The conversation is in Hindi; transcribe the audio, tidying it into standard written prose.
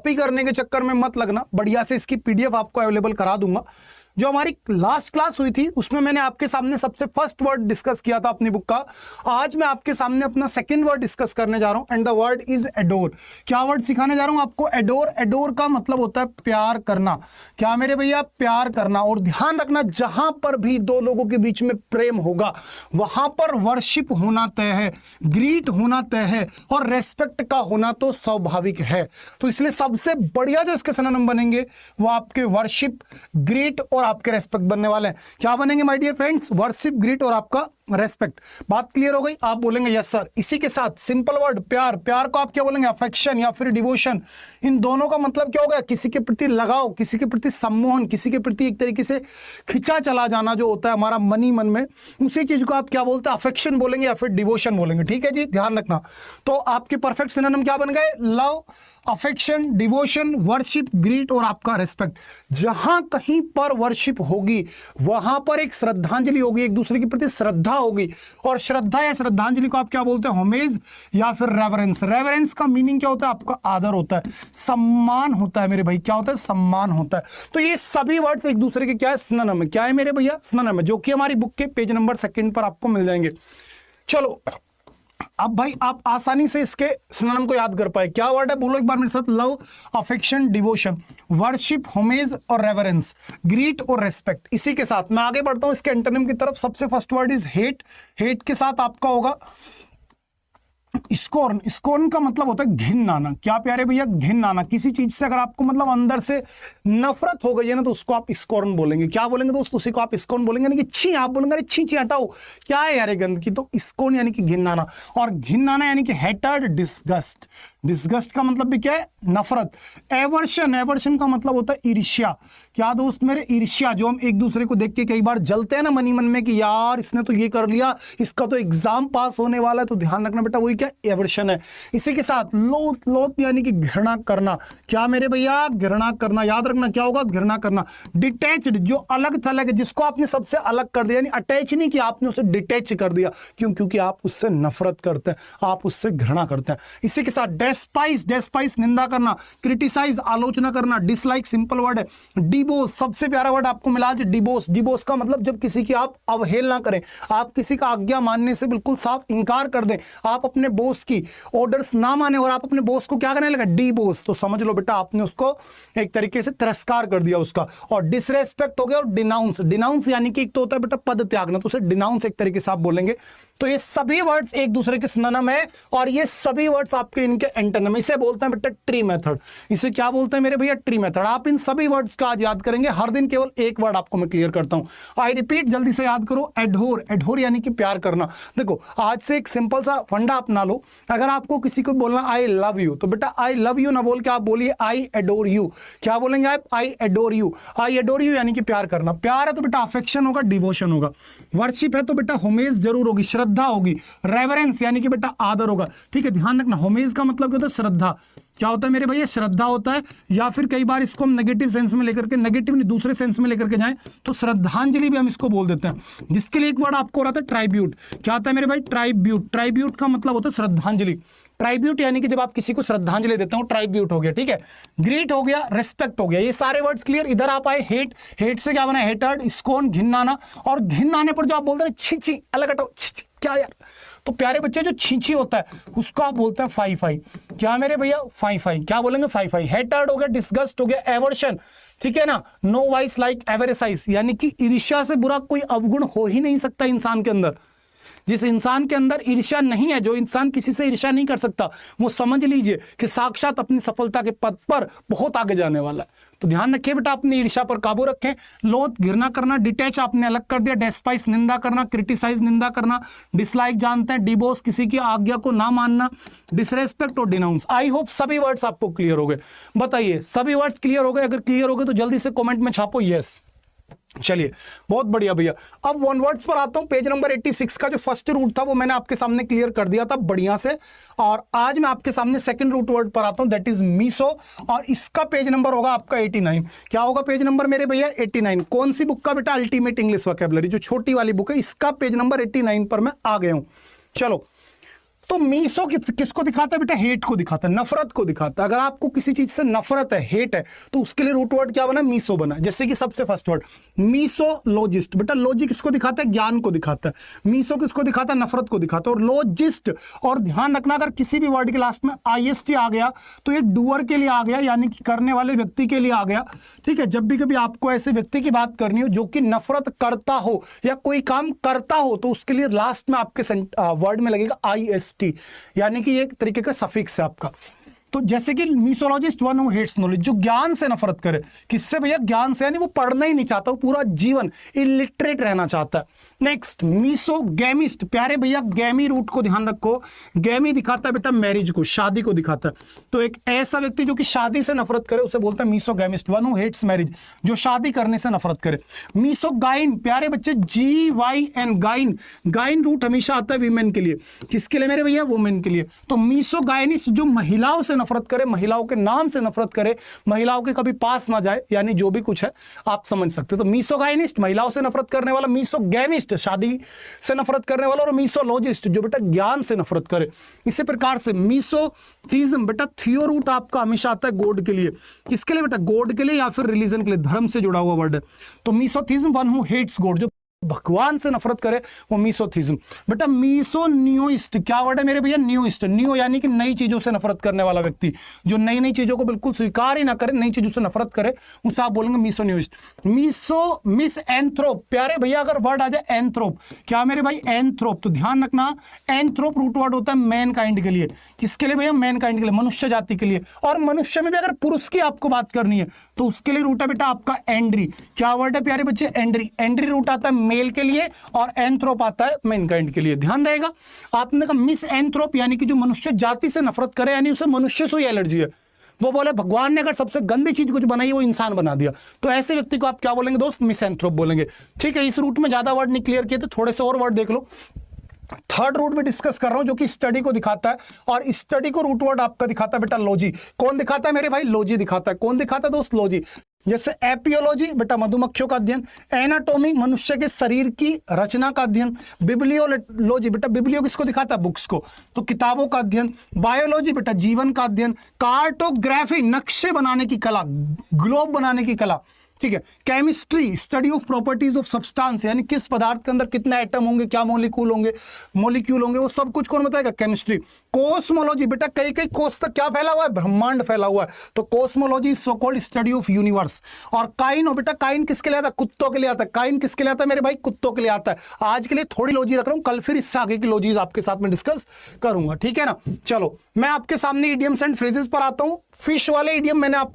कॉपी करने के चक्कर में मत लगना, बढ़िया से इसकी पीडीएफ आपको अवेलेबल करा दूंगा। जो हमारी लास्ट क्लास हुई थी उसमें मैंने आपके सामने सबसे फर्स्ट वर्ड डिस्कस किया था अपनी बुक का। आज मैं आपके सामने अपना सेकंड वर्ड डिस्कस करने जा रहा हूं and the word is adore. क्या वर्ड सिखाने जा रहा हूं आपको? एडोर। एडोर का मतलब होता है प्यार करना। क्या मेरे भैया? प्यार करना। और ध्यान रखना, जहां पर भी दो लोगों के बीच में प्रेम होगा वहां पर वर्शिप होना तय है, ग्रीट होना तय है और रेस्पेक्ट का होना तो स्वाभाविक है। तो इसलिए सबसे बढ़िया जो इसके सिनोनिम बनेंगे वो आपके वर्शिप, ग्रीट और आपके रेस्पेक्ट बनने वाले हैं। क्या बनेंगे my dear friends? Worship, greet और आपका रेस्पेक्ट। बात क्लियर हो गई? आप बोलेंगे यस सर। इसी के साथ सिंपल वर्ड प्यार। प्यार को आप क्या बोलेंगे? अफेक्शन या फिर डिवोशन। इन दोनों का मतलब क्या होगा? किसी के प्रति लगाव, किसी के प्रति सम्मोहन, किसी के प्रति एक तरीके से खिंचा चला जाना जो होता है हमारा मनी मन में, उसी चीज को आप क्या बोलते हैं? अफेक्शन बोलेंगे या फिर डिवोशन बोलेंगे। ठीक है जी, ध्यान रखना। तो आपके परफेक्ट सिनोनिम क्या बन गए? Love, affection, devotion, worship, greet और आपका रेस्पेक्ट। जहां कहीं पर वर्शिप होगी वहां पर एक श्रद्धांजलि होगी, एक दूसरे के प्रति श्रद्धा होगी। और श्रद्धा या श्रद्धांजलि को आप क्या बोलते हैं? होमेज या फिर रेवरेंस। रेवरेंस का मीनिंग क्या होता है? आपका आदर होता है, सम्मान होता है मेरे भाई। क्या होता है? सम्मान होता है। तो ये सभी वर्ड्स एक दूसरे के क्या है? सिनोनिम है। क्या है मेरे भैया? सिनोनिम है, जो कि हमारी बुक के पेज नंबर 2 पर आपको मिल जाएंगे। चलो अब भाई आप आसानी से इसके सिनोनिम को याद कर पाए। क्या वर्ड है? बोलो एक बार मेरे साथ। Love, affection, devotion, worship, homage और रेवरेंस, ग्रीट और रेस्पेक्ट। इसी के साथ मैं आगे बढ़ता हूं इसके एंटोनिम की तरफ। सबसे first word is hate. Hate के साथ आपका होगा स्कॉर्न। स्कॉर्न का मतलब होता है घिन आना। क्या प्यारे भैया? घिन आना। किसी चीज से अगर आपको मतलब अंदर से नफरत हो गई है ना तो उसको आप स्कॉर्न बोलेंगे। क्या बोलेंगे दोस्त? उसी को आप स्कॉर्न बोलेंगे, यानी कि छी। आप बोलेंगे अरे छी छी हटाओ, क्या है यार गंदगी। तो स्कॉर्न यानी कि घिन आना। और घिन आना यानी कि हेटर्ड, डिस्गस्ट। डिस्गस्ट का मतलब भी क्या है? नफरत। एवर्शन। एवर्शन का मतलब होता है ईर्ष्या। क्या दोस्त मेरे? ईर्ष्या, जो हम एक दूसरे को देख के कई बार जलते हैं ना मनी मन में कि यार इसने तो ये कर लिया, इसका तो एग्जाम पास होने वाला है। तो ध्यान रखना बेटा, वही क्या? एवर्शन है। इसी के साथ लोथ। लोथ यानी कि घृणा करना। क्या मेरे भैया? घृणा करना। याद रखना क्या होगा? घृणा करना। डिटैच्ड, जो अलग थलग है, जिसको आपने सबसे अलग कर दिया, यानी अटैच नहीं किया आपने, उसे डिटैच कर दिया। क्यों? क्योंकि आप उससे नफरत करते हैं, आप उससे घृणा करते हैं। इसी के साथ डेस्पाइस। डेस्पाइस निंदा करना। क्रिटिसाइज आलोचना करना। डिसलाइक सिंपल वर्ड है। डिबोस सबसे प्यारा वर्ड आपको मिला आज, डिबोस। डिबोस का मतलब जब किसी की आप अवहेलना करें, आप किसी का आज्ञा मानने से बिल्कुल साफ इंकार कर दें, आप अपने बॉस की ऑर्डर्स ना माने और आप अपने बॉस को क्या करने लगा? D boss. तो समझ लो बेटा आपने उसको एक तरीके से तिरस्कार कर दिया उसका। और डिसरेस्पेक्ट हो गया। और डिनाउंस। डिनाउंस यानी कि एक तो होता है बेटा पद त्यागना, तो उसे डिनाउंस एक तरीके से आप बोलेंगे। तो ये सभी वर्ड्स एक दूसरे के सिनोनिम है और ये सभी वर्ड्स आपके इनके एंटोनिम। इसे बोलते हैं बेटा ट्री मेथड। इसे क्या बोलते हैं मेरे भैया? Tree method. आप इन सभी वर्ड्स का आज याद करेंगे। हर दिन केवल एक वर्ड आपको मैं क्लियर करता हूं। आई रिपीट, जल्दी से याद करो। एडोर। एडोर यानी कि प्यार करना। देखो आज से एक सिंपल सा फंडा अपना लो। अगर आपको किसी को बोलना आई लव यू, तो बेटा आई लव यू ना बोल के आप बोलिए आई एडोर यू। क्या बोलेंगे आप? I adore you. I adore you यानी कि प्यार करना। प्यार है तो बेटा अफेक्शन होगा, डिवोशन होगा। वर्शिप है तो बेटा होमेज जरूर होगी, श्रद्धा होगी। रेवरेंस यानी कि बेटा आदर होगा। ठीक है, ध्यान रखना। होमेज का मतलब क्या होता है? श्रद्धा। क्या होता है मेरे भैया? श्रद्धा होता है। या फिर कई बार इसको हम नेगेटिव सेंस में लेकर के, नेगेटिव नहीं दूसरे सेंस में लेकर के जाएं तो श्रद्धांजलि भी हम इसको बोल देते हैं। जिसके लिए एक वर्ड आपको हो रहा था ट्राइब्यूट। क्या होता है मेरे भाई? ट्राइब्यूट। ट्राइब्यूट का मतलब होता है श्रद्धांजलि। ट्राइब्यूट यानी कि जब आप किसी को श्रद्धांजलि देते हो, ट्राइब्यूट हो गया। ठीक है, ग्रीट हो गया, रेस्पेक्ट हो गया। ये सारे वर्ड्स क्लियर। इधर आप आए हेट। हेट से क्या बना? हेटर्ड, स्कॉर्न, घिन्नाना। और घिन्नाने पर जो आप बोलते हैं छी छी, अलग हटो, छी छी, क्या यार। तो प्यारे बच्चे जो छींची होता है उसको आप बोलते हैं फाई फाई। क्या मेरे भैया? फाई फाई। क्या बोलेंगे? Phi phi. हेटर्ड हो गया, डिस्गस्ट हो गया, एवर्शन। ठीक है ना। नो वाइस लाइक एवरेसाइज, यानी कि ईर्ष्या से बुरा कोई अवगुण हो ही नहीं सकता इंसान के अंदर। जिस इंसान के अंदर ईर्ष्या नहीं है, जो इंसान किसी से ईर्ष्या नहीं कर सकता, वो समझ लीजिए कि साक्षात अपनी सफलता के पद पर बहुत आगे जाने वाला है। तो ध्यान रखिए बेटा, अपनी ईर्ष्या पर काबू रखें। लोथ घृणा करना, डिटैच आपने अलग कर दिया, डेस्पाइस निंदा करना, क्रिटिसाइज निंदा करना, डिसलाइक जानते हैं, डिबोस किसी की आज्ञा को ना मानना, डिसरेस्पेक्ट और डिनाउंस। आई होप सभी वर्ड्स आपको क्लियर हो गए। बताइए सभी वर्ड्स क्लियर हो गए? अगर क्लियर हो गए तो जल्दी से कमेंट में छापो यस। चलिए बहुत बढ़िया भैया। अब वन वर्ड्स पर आता हूं। पेज नंबर 86 का जो फर्स्ट रूट था वो मैंने आपके सामने क्लियर कर दिया था बढ़िया से, और आज मैं आपके सामने सेकंड रूट वर्ड पर आता हूं, दैट इज मीसो, और इसका पेज नंबर होगा आपका 89। क्या होगा पेज नंबर मेरे भैया? 89। कौन सी बुक का बेटा? अल्टीमेट इंग्लिश वोकैबुलरी, जो छोटी वाली बुक है, इसका पेज नंबर 89 पर मैं आ गया हूं। चलो तो मीसो किसको दिखाता है बेटा? हेट को दिखाता है, नफरत को दिखाता है। अगर आपको किसी चीज से नफरत है, हेट है, तो उसके लिए रूट वर्ड क्या बना? मीसो बना। जैसे कि सबसे फर्स्ट वर्ड मीसोलॉजिस्ट, बेटा लॉजिक किसको दिखाता है? ज्ञान को दिखाता है। मीसो किसको दिखाता है? नफरत को दिखाता है। और लॉजिस्ट, और ध्यान रखना अगर किसी भी वर्ड के लास्ट में आईएसटी आ गया तो ये डूअर के लिए आ गया, यानी कि करने वाले व्यक्ति के लिए आ गया। ठीक है, जब भी कभी आपको ऐसे व्यक्ति की बात करनी हो जो कि नफरत करता हो या कोई काम करता हो, तो उसके लिए लास्ट में आपके वर्ड में लगेगा आईएसटी, यानी कि एक तरीके का सफिक्स है आपका। तो जैसे कि मीसोलॉजिस्ट वन हु हेट्स नॉलेज, जो ज्ञान से नफरत करे। किससे भैया? ज्ञान से, यानी वो पढ़ना ही नहीं चाहता, वो पूरा जीवन इलिटरेट रहना चाहता है। नेक्स्ट मीसोगैमिस्ट, प्यारे भैया गैमी रूट को ध्यान रखो। गैमी दिखाता है बेटा मैरिज को, शादी को दिखाता है। तो एक ऐसा व्यक्ति जो कि शादी से नफरत करे उसे बोलता है मीसोगैमिस्ट, वन हु हेट्स मैरिज, जो शादी करने से नफरत करे। मीसोगाइन, प्यारे बच्चे GYN, गाइन, गाइन रूट हमेशा आता है वीमेन के लिए। किसके लिए मेरे भैया? वुमेन के लिए। तो मीसोगाइनिस्ट, जो महिलाओं से नफरत करे, महिलाओं के नाम से नफरत करे, महिलाओं के कभी पास ना जाए, यानी जो भी कुछ है आप समझ सकते हो। तो मीसोगाइनिस्ट महिलाओं से नफरत करने वाला, मीसोगैमिस्ट शादी से नफरत करने वाला, और मीसोलॉजिस्ट जो बेटा ज्ञान से नफरत करे। इसी प्रकार से मीसोथीज्म, बेटा थियो रूट आपका हमेशा आता है गॉड के लिए। किसके लिए बेटा? गॉड के लिए या फिर रिलीजन के लिए, धर्म से जुड़ा हुआ वर्ड है। तो मीसोथीज्म वन हु हेट्स गॉड, जो भगवान से नफरत करे वो मीसोथीज्म। बेटा मीसोनियोइस्ट, क्या वर्ड है मेरे भैया? नियोइस्ट, नियो यानी कि नई चीजों से नफरत करने वाला व्यक्ति, जो नई नई चीजों को बिल्कुल स्वीकार ही ना करे, नई चीजों से नफरत करे, उसे आप बोलेंगे मीसोनियोइस्ट। मिस एंथ्रोप, प्यारे भैया अगर वर्ड आ जाए एंथ्रोप, क्या मेरे भाई? एंथ्रोप। तो ध्यान रखना एंथ्रोप रूट वर्ड होता है मैन काइंड के लिए। किसके लिए भैया? मैन काइंड के लिए, मनुष्य जाति के लिए। और मनुष्य में भी अगर पुरुष की आपको बात करनी है तो उसके लिए रूट है बेटा आपका एंड्री। क्या वर्ड है प्यारे बच्चे? एंड्री। एंड्री रूट आता है मेल के लिए और एंथ्रोप आता है मैनकाइंड के लिए। ध्यान रहेगा। आपने कहा मिस एंथ्रोप, यानी कि जो मनुष्य जाति से नफरत करे, यानी उसे मनुष्य से ही एलर्जी है। वो बोले भगवान ने अगर सबसे गंदी चीज कुछ बनाई वो इंसान बना दिया, तो ऐसे व्यक्ति को आप क्या बोलेंगे दोस्त? मिस एंथ्रोप बोलेंगे। ठीक है, इस रूट में ज्यादा वर्ड नहीं क्लियर किए थे, थोड़े से और वर्ड देख लो। थर्ड रूट में डिस्कस कर रहा हूं जो कि स्टडी को दिखाता है, और स्टडी को रूट वर्ड आपका दिखाता है बेटा लॉजी। कौन दिखाता है मेरे भाई? लॉजी दिखाता है। कौन दिखाता है दोस्त? लॉजी। जैसे एपियोलॉजी बेटा मधुमक्खियों का अध्ययन, एनाटॉमी मनुष्य के शरीर की रचना का अध्ययन, बिब्लियोलॉजी बेटा बिब्लियो किसको दिखाता है? बुक्स को, तो किताबों का अध्ययन, बायोलॉजी बेटा जीवन का अध्ययन, कार्टोग्राफी नक्शे बनाने की कला, ग्लोब बनाने की कला। ठीक है, chemistry study of properties of substance, यानी किस पदार्थ के अंदर कितने एटम होंगे, क्या मॉलिक्यूल होंगे, वो सब कुछ कौन बताएगा? केमिस्ट्री। कोस्मोलॉजी बेटा कई कोस तक क्या फैला हुआ है? ब्रह्मांड फैला हुआ है, तो cosmology so called study of universe. और काइन बेटा, काइन किसके लिए आता है? कुत्तों के लिए आता है। काइन किसके लिए आता है मेरे भाई? कुत्तों के लिए आता है। आज के लिए थोड़ी लॉजी रख रहा हूं, कल फिर इससे आगे की लॉजीज आपके साथ में डिस्कस करूंगा। ठीक है ना। चलो मैं आपके सामने इडियम्स एंड फ्रेजेस पर आता हूं। फिश वाले इडियम मैंने आप